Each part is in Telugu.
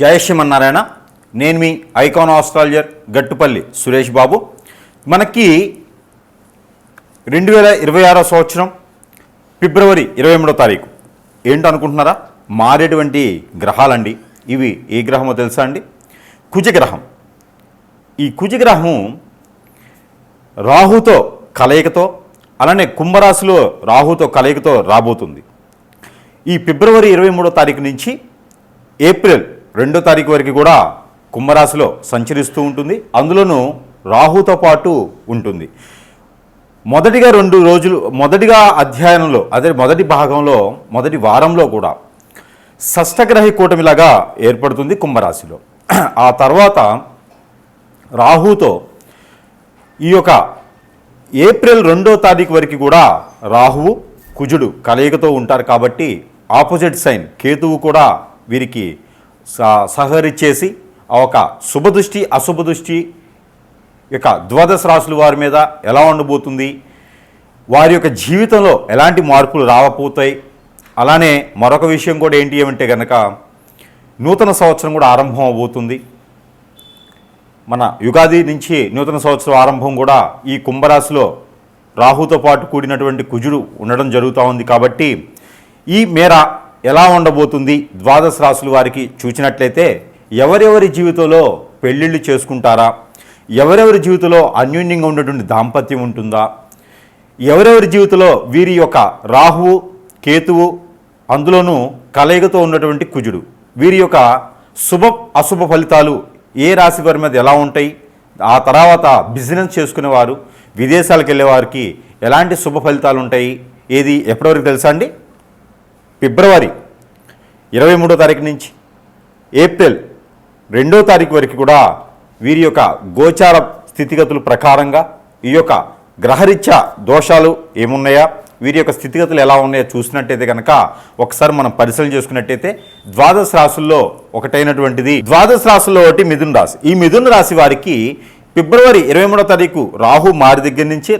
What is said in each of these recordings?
జై శ్రీమన్నారాయణ. నేను మీ ఐకాన్ ఆస్ట్రాలజర్ గట్టుపల్లి సురేష్ బాబు. మనకి 2026 సంవత్సరం ఫిబ్రవరి 23వ తారీఖు ఏంటనుకుంటున్నారా? మారేటువంటి గ్రహాలండి. ఇవి ఏ గ్రహమో తెలుసా అండి? కుజగ్రహం. ఈ కుజగ్రహం రాహుతో కలయికతో, అలానే కుంభరాశిలో రాహుతో కలయికతో రాబోతుంది. ఈ ఫిబ్రవరి 23వ తారీఖు నుంచి ఏప్రిల్ 2వ తారీఖు వరకు కూడా కుంభరాశిలో సంచరిస్తూ ఉంటుంది. అందులోనూ రాహుతో పాటు ఉంటుంది. మొదటిగా అధ్యయనంలో, అదే మొదటి భాగంలో, మొదటి వారంలో కూడా షష్టగ్రహి కూటమిలాగా ఏర్పడుతుంది కుంభరాశిలో. ఆ తర్వాత రాహుతో ఈ యొక్క ఏప్రిల్ 2వ తారీఖు వరకు కూడా రాహువు కుజుడు కలయికతో ఉంటారు. కాబట్టి ఆపోజిట్ సైన్ కేతువు కూడా వీరికి సహకరించేసి ఒక శుభదృష్టి అశుభదృష్టి యొక్క ద్వాదశ రాశుల వారి మీద ఎలా ఉండబోతుంది, వారి యొక్క జీవితంలో ఎలాంటి మార్పులు రావబోతాయి. అలానే మరొక విషయం కూడా ఏంటి ఏమంటే కనుక నూతన సంవత్సరం కూడా ఆరంభం అవబోతుంది. మన యుగాది నుంచి నూతన సంవత్సరం ఆరంభం కూడా ఈ కుంభరాశిలో రాహుతో పాటు కూడినటువంటి కుజుడు ఉండడం జరుగుతూ ఉంది. కాబట్టి ఈ మేర ఎలా ఉండబోతుంది ద్వాదశ రాశుల వారికి చూసినట్లయితే, ఎవరెవరి జీవితంలో పెళ్ళిళ్ళు చేసుకుంటారా, ఎవరెవరి జీవితంలో అన్యోన్యంగా ఉన్నటువంటి దాంపత్యం ఉంటుందా, ఎవరెవరి జీవితంలో వీరి యొక్క రాహువు కేతువు అందులోనూ కలయికతో ఉన్నటువంటి కుజుడు, వీరి యొక్క శుభ అశుభ ఫలితాలు ఏ రాశి వారి మీద ఎలా ఉంటాయి, ఆ తర్వాత బిజినెస్ చేసుకునేవారు, విదేశాలకు వెళ్ళేవారికి ఎలాంటి శుభ ఫలితాలు ఉంటాయి, ఏది ఎప్పటివరకు తెలుసా అండి? ఫిబ్రవరి 23వ తారీఖు నుంచి ఏప్రిల్ 2వ తారీఖు వరకు కూడా వీరి యొక్క గోచార స్థితిగతుల ప్రకారంగా ఈ యొక్క గ్రహరీత్యా దోషాలు ఏమున్నాయా, వీరి యొక్క స్థితిగతులు ఎలా ఉన్నాయో చూసినట్టయితే కనుక ఒకసారి మనం పరిశీలన చేసుకున్నట్టయితే ద్వాదశ రాశుల్లో ఒకటైనటువంటిది, ద్వాదశ రాశుల్లో ఒకటి మిథున రాశి. ఈ మిథున రాశి వారికి ఫిబ్రవరి 23వ తారీఖు రాహు మారి దగ్గర నుంచి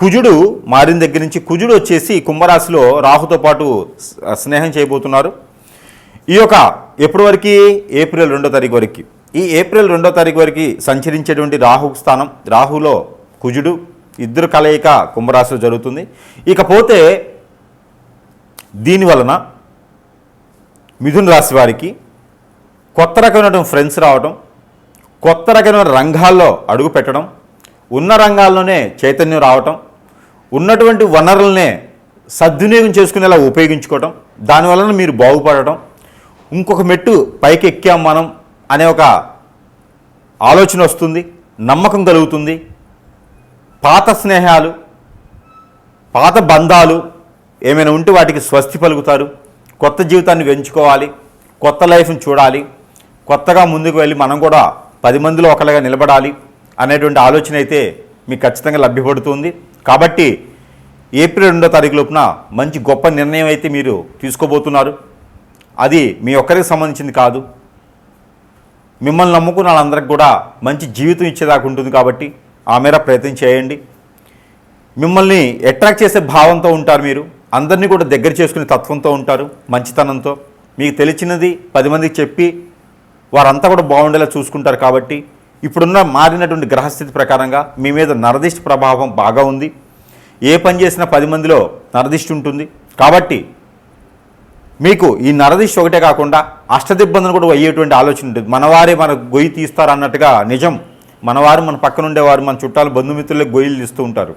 కుజుడు మారిన దగ్గర నుంచి కుజుడు వచ్చేసి కుంభరాశిలో రాహుతో పాటు స్నేహం చేయబోతున్నారు. ఈ యొక్క ఎప్పటి వరకు? ఏప్రిల్ 2వ తారీఖు వరకు. ఈ ఏప్రిల్ 2వ తారీఖు వరకు సంచరించేటువంటి రాహు స్థానం, రాహులో కుజుడు ఇద్దరు కలయిక కుంభరాశిలో జరుగుతుంది. ఇకపోతే దీనివలన మిథున రాశి వారికి కొత్త రకమైన ఫ్రెండ్స్ రావడం, కొత్త రకమైన రంగాల్లో అడుగు పెట్టడం, ఉన్న రంగాల్లోనే చైతన్యం రావటం, ఉన్నటువంటి వనరులనే సద్వినియోగం చేసుకునేలా ఉపయోగించుకోవటం, దానివలన మీరు బాగుపడటం, ఇంకొక మెట్టు పైకి ఎక్కాం మనం అనే ఒక ఆలోచన వస్తుంది, నమ్మకం కలుగుతుంది. పాత స్నేహాలు, పాత బంధాలు ఏమైనా ఉంటే వాటికి స్వస్తి పలుకుతారు. కొత్త జీవితాన్ని పెంచుకోవాలి, కొత్త లైఫ్ని చూడాలి, కొత్తగా ముందుకు వెళ్ళి మనం కూడా 10 మందిలో ఒకరిగా నిలబడాలి అనేటువంటి ఆలోచన అయితే మీకు ఖచ్చితంగా లభ్యపడుతుంది. కాబట్టి ఏప్రిల్ 2వ తారీఖు లోపున మంచి గొప్ప నిర్ణయం అయితే మీరు తీసుకోబోతున్నారు. అది మీ ఒక్కరికి సంబంధించింది కాదు, మిమ్మల్ని నమ్ముకున్న వాళ్ళందరికీ కూడా మంచి జీవితం ఇచ్చేదాకా ఉంటుంది. కాబట్టి ఆ మేర ప్రయత్నం చేయండి. మిమ్మల్ని అట్రాక్ట్ చేసే భావంతో ఉంటారు, మీరు అందరినీ కూడా దగ్గర చేసుకునే తత్వంతో ఉంటారు, మంచితనంతో. మీకు తెలిసినది 10 మందికి చెప్పి వారంతా కూడా బాగుండేలా చూసుకుంటారు. కాబట్టి ఇప్పుడున్న మారినటువంటి గ్రహస్థితి ప్రకారంగా మీ మీద నరదిష్టి ప్రభావం బాగా ఉంది. ఏ పని చేసినా 10 మందిలో నరదిష్టి ఉంటుంది. కాబట్టి మీకు ఈ నరదిష్టి ఒకటే కాకుండా అష్టదిబ్బందులు కూడా అయ్యేటువంటి ఆలోచన ఉంటుంది. మనవారే మన గొయ్యి తీస్తారు అన్నట్టుగా నిజం. మనవారు మన పక్కన ఉండేవారు, మన చుట్టాలు బంధుమిత్రులే గొయ్యిలు తీస్తూ ఉంటారు.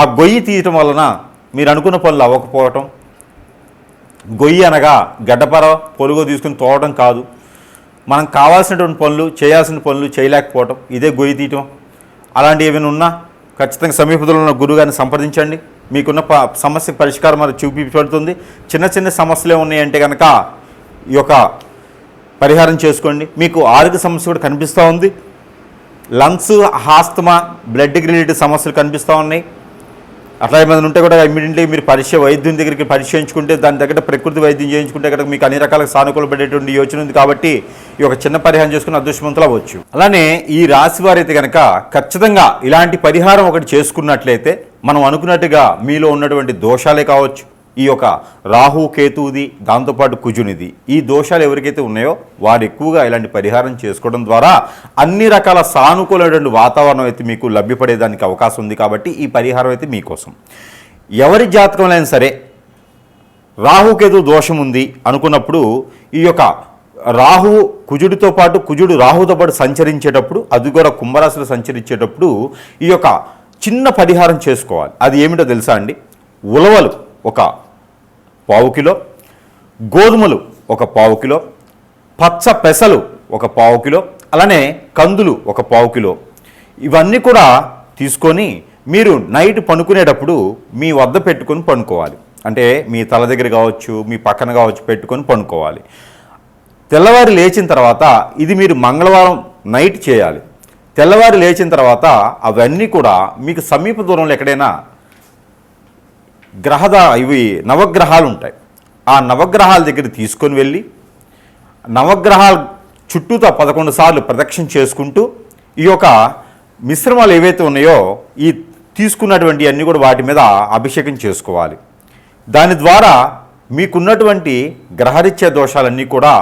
ఆ గొయ్యి తీయటం వలన మీరు అనుకున్న పనులు అవ్వకపోవటం, గొయ్యి అనగా గడ్డపర పొలుగు తీసుకుని తోవడం కాదు, మనం కావాల్సినటువంటి పనులు చేయాల్సిన పనులు చేయలేకపోవటం, ఇదే గొయ్యి తీయటం. అలాంటివి ఏమైనా ఉన్నా ఖచ్చితంగా సమీపంలో ఉన్న గురువుగారిని సంప్రదించండి. మీకున్న సమస్య పరిష్కారం మరి చూపించబడుతుంది. చిన్న చిన్న సమస్యలే ఉన్నాయంటే కనుక ఈ యొక్క పరిహారం చేసుకోండి. మీకు ఆరోగ్య సమస్య కూడా కనిపిస్తూ ఉంది. లంగ్స్, ఆస్తమా, బ్లడ్ రిలేటెడ్ సమస్యలు కనిపిస్తూ ఉన్నాయి. అట్లా ఏమైనా ఉంటే కూడా ఇమ్మీడియట్లీ మీరు వైద్యుని దగ్గరికి పరిశీలించుకుంటే, దాని దగ్గర ప్రకృతి వైద్యం చేయించుకుంటే కనుక మీకు అన్ని రకాల సానుకూలపడేటువంటి యోచన ఉంది. కాబట్టి ఈ ఒక చిన్న పరిహారం చేసుకుని అదృష్టవంతులు అవ్వచ్చు. అలానే ఈ రాశి వారైతే కనుక ఖచ్చితంగా ఇలాంటి పరిహారం ఒకటి చేసుకున్నట్లయితే మనం అనుకున్నట్టుగా మీలో ఉన్నటువంటి దోషాలే కావచ్చు, ఈ యొక్క రాహు కేతువుది, దాంతోపాటు కుజునిది, ఈ దోషాలు ఎవరికైతే ఉన్నాయో వారు ఎక్కువగా ఇలాంటి పరిహారం చేసుకోవడం ద్వారా అన్ని రకాల సానుకూలమైనటువంటి వాతావరణం అయితే మీకు లభ్యపడేదానికి అవకాశం ఉంది. కాబట్టి ఈ పరిహారం అయితే మీకోసం. ఎవరి జాతకంలో అయినా సరే రాహుకేతు దోషం ఉంది అనుకున్నప్పుడు ఈ యొక్క రాహువు కుజుడితో పాటు, కుజుడు రాహుతో పాటు సంచరించేటప్పుడు, అది కూడా కుంభరాశిలో సంచరించేటప్పుడు ఈ యొక్క చిన్న పరిహారం చేసుకోవాలి. అది ఏమిటో తెలుసా అండి? ఉలవలు ఒక 1/4 కిలో, గోధుమలు ఒక 1/4 కిలో, పచ్చ పెసలు ఒక 1/4 కిలో, అలానే కందులు ఒక 1/4 కిలో, ఇవన్నీ కూడా తీసుకొని మీరు నైట్ పడుకునేటప్పుడు మీ వద్ద పెట్టుకొని పడుకోవాలి. అంటే మీ తల దగ్గర కావచ్చు, మీ పక్కన కావచ్చు పెట్టుకొని పడుకోవాలి. తెల్లవారి లేచిన తర్వాత ఇది మీరు మంగళవారం నైట్ చేయాలి. తెల్లవారి లేచిన తర్వాత అవన్నీ కూడా మీకు సమీప దూరంలో ఎక్కడైనా ఇవి నవగ్రహాలు ఉంటాయి. ఆ నవగ్రహాల దగ్గర తీసుకొని వెళ్ళి నవగ్రహాల చుట్టూతో 11 సార్లు ప్రదక్షిణ చేసుకుంటూ ఈ యొక్క మిశ్రమాలు ఏవైతే ఉన్నాయో ఈ తీసుకున్నటువంటి అన్నీ కూడా వాటి మీద అభిషేకం చేసుకోవాలి. దాని ద్వారా మీకున్నటువంటి గ్రహరీత్యా దోషాలన్నీ కూడా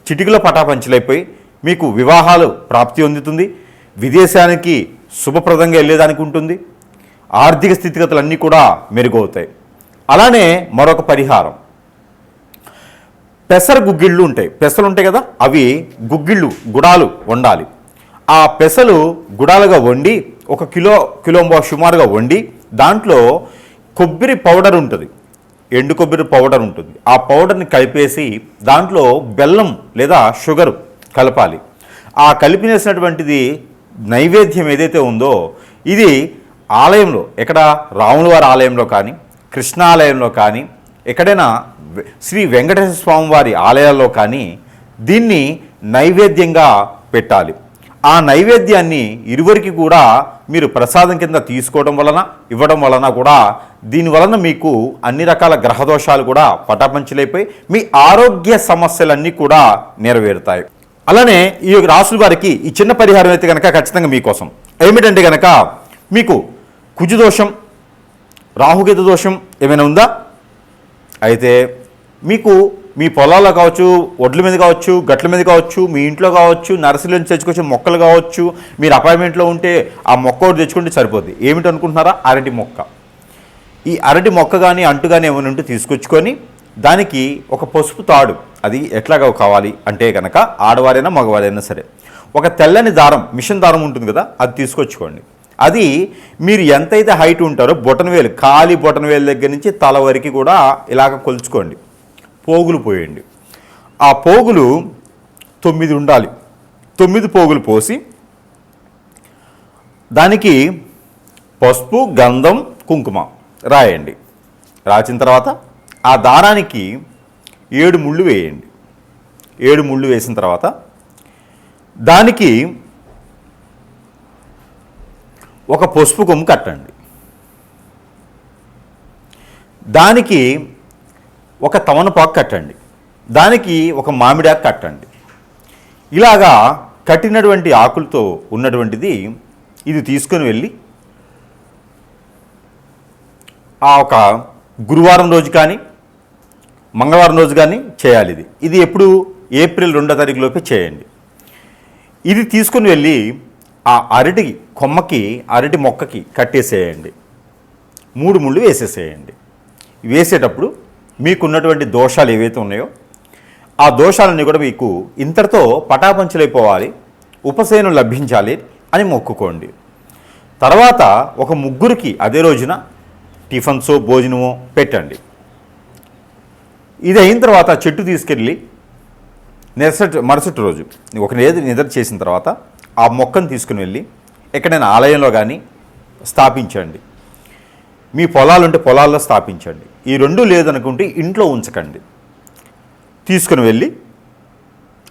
చిటికలో పటాపంచలైపోయి మీకు వివాహాలు ప్రాప్తి పొందుతుంది, విదేశానికి శుభప్రదంగా వెళ్ళేదానికి ఉంటుంది, ఆర్థిక స్థితిగతులన్నీ కూడా మెరుగవుతాయి. అలానే మరొక పరిహారం, పెసర గుగ్గిళ్ళు ఉంటాయి, పెసలు ఉంటాయి కదా, అవి గుడాలు వండాలి. ఆ పెసలు గుడాలుగా వండి 1 కిలో సుమారుగా వండి దాంట్లో కొబ్బరి పౌడర్ ఉంటుంది, ఎండు కొబ్బరి పౌడర్ ఉంటుంది. ఆ పౌడర్ని కలిపేసి దాంట్లో బెల్లం లేదా షుగర్ కలపాలి. ఆ కలిపినేసినటువంటిది నైవేద్యం ఏదైతే ఉందో ఇది ఆలయంలో, ఎక్కడ రాముల వారి ఆలయంలో కానీ, కృష్ణ ఆలయంలో కానీ, ఎక్కడైనా శ్రీ వెంకటేశ్వర స్వామి వారి ఆలయాల్లో కానీ దీన్ని నైవేద్యంగా పెట్టాలి. ఆ నైవేద్యాన్ని ఇరువురికి కూడా మీరు ప్రసాదం కింద తీసుకోవడం వలన, ఇవ్వడం వలన కూడా దీని వలన మీకు అన్ని రకాల గ్రహదోషాలు కూడా పటాపంచలైపోయి మీ ఆరోగ్య సమస్యలన్నీ కూడా నెరవేరుతాయి. అలానే ఈ రాసుల వారికి ఈ చిన్న పరిహారం అయితే కనుక ఖచ్చితంగా మీకోసం. ఏమిటంటే కనుక మీకు కుజుదోషం, రాహుకేతు దోషం ఏమైనా ఉందా? అయితే మీకు మీ పొలాల్లో కావచ్చు, ఒడ్ల మీద కావచ్చు, గట్ల మీద కావచ్చు, మీ ఇంట్లో కావచ్చు, నర్సరీ నుంచి తెచ్చుకొచ్చే మొక్కలు కావచ్చు, మీరు అపార్ట్మెంట్లో ఉంటే ఆ మొక్క ఒకటి తెచ్చుకుంటే సరిపోద్ది. ఏమిటి అనుకుంటున్నారా? అరటి మొక్క. ఈ అరటి మొక్క కానీ అంటు కానీ ఏమైనా ఉంటే తీసుకొచ్చుకొని దానికి ఒక పసుపు తాడు, అది ఎట్లాగా కావాలి అంటే కనుక ఆడవారైనా మగవారైనా సరే ఒక తెల్లని దారం, మిషన్ దారం ఉంటుంది కదా, అది తీసుకొచ్చుకోండి. అది మీరు ఎంతైతే హైట్ ఉంటారో బొటనవేలు, ఖాళీ బొటనవేలు దగ్గర నుంచి తల వరకు కూడా ఇలాగ కొలుచుకోండి. పోగులు పోయండి. ఆ పోగులు 9 ఉండాలి. 9 పోగులు పోసి దానికి పసుపు, గంధం, కుంకుమ రాయండి. రాసిన తర్వాత ఆ దారానికి 7 ముళ్ళు వేయండి. 7 ముళ్ళు వేసిన తర్వాత దానికి ఒక పసుపు కొమ్ము కట్టండి. దానికి ఒక తమలపాకు కట్టండి. దానికి ఒక మామిడాకు కట్టండి. ఇలాగా కట్టినటువంటి ఆకులతో ఉన్నటువంటిది ఇది తీసుకొని వెళ్ళి ఆ ఒక గురువారం రోజు కానీ మంగళవారం రోజు కానీ చేయాలి. ఇది ఎప్పుడు? ఏప్రిల్ 2వ తారీఖులోపే చేయండి. ఇది తీసుకుని వెళ్ళి ఆ అరటి కొమ్మకి, అరటి మొక్కకి కట్టేసేయండి. 3 ముళ్ళు వేసేసేయండి. వేసేటప్పుడు మీకున్నటువంటి దోషాలు ఏవైతే ఉన్నాయో ఆ దోషాలన్నీ కూడా మీకు ఇంతటితో పటాపంచలైపోవాలి, ఉపశమనం లభించాలి అని మొక్కుకోండి. తర్వాత ఒక 3 అదే రోజున టిఫిన్సో భోజనమో పెట్టండి. ఇది అయిన తర్వాత చెట్టు తీసుకెళ్ళి మరుసటి రోజు ఒక నిద్ర చేసిన తర్వాత ఆ మొక్కను తీసుకుని వెళ్ళి ఎక్కడైనా ఆలయంలో కానీ స్థాపించండి. మీ పొలాలుంటే పొలాల్లో స్థాపించండి. ఈ 2 లేదనుకుంటే ఇంట్లో ఉంచకండి. తీసుకుని వెళ్ళి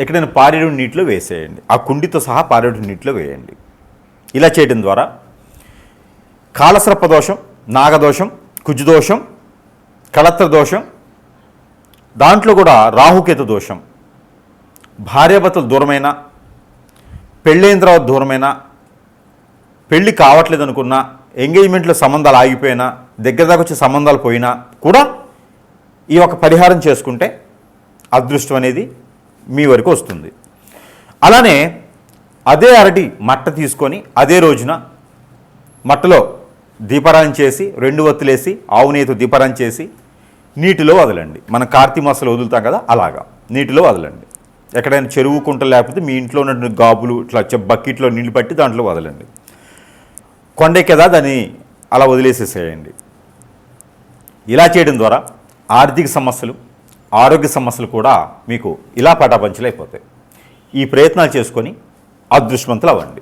ఎక్కడైనా పారేడు నీటిలో వేసేయండి. ఆ కుండితో సహా పారేడు నీటిలో వేయండి. ఇలా చేయడం ద్వారా కాలసర్ప దోషం, నాగదోషం, కుజుదోషం, కళత్ర దోషం, దాంట్లో కూడా రాహుకేతు దోషం, భార్యాభర్తలు దూరమైన, పెళ్ళైన తర్వాత దూరమైన, పెళ్ళి కావట్లేదు అనుకున్నా, ఎంగేజ్మెంట్లో సంబంధాలు ఆగిపోయినా, దగ్గర దాకా వచ్చే సంబంధాలు పోయినా కూడా ఈ ఒక పరిహారం చేసుకుంటే అదృష్టం అనేది మీ వరకు వస్తుంది. అలానే అదే అరటి మట్ట తీసుకొని అదే రోజున మట్టలో దీపారాయణ చేసి 2 ఒత్తులేసి ఆవు నెయ్యితో దీపారాయణ చేసి నీటిలో వదలండి. మనం కార్తీక మాసంలో వదులుతాం కదా, అలాగా నీటిలో వదలండి. ఎక్కడైనా చెరువు కుంట లేకపోతే మీ ఇంట్లో ఉన్న గాబులు ఇట్లా బకెట్లో నీళ్ళు పట్టి దాంట్లో వదలండి. కొండే కదా దాన్ని అలా వదిలేసేసేయండి. ఇలా చేయడం ద్వారా ఆర్థిక సమస్యలు, ఆరోగ్య సమస్యలు కూడా మీకు ఇలా పటాపంచలు అయిపోతాయి. ఈ ప్రయత్నాలు చేసుకొని అదృష్టవంతులు అవ్వండి.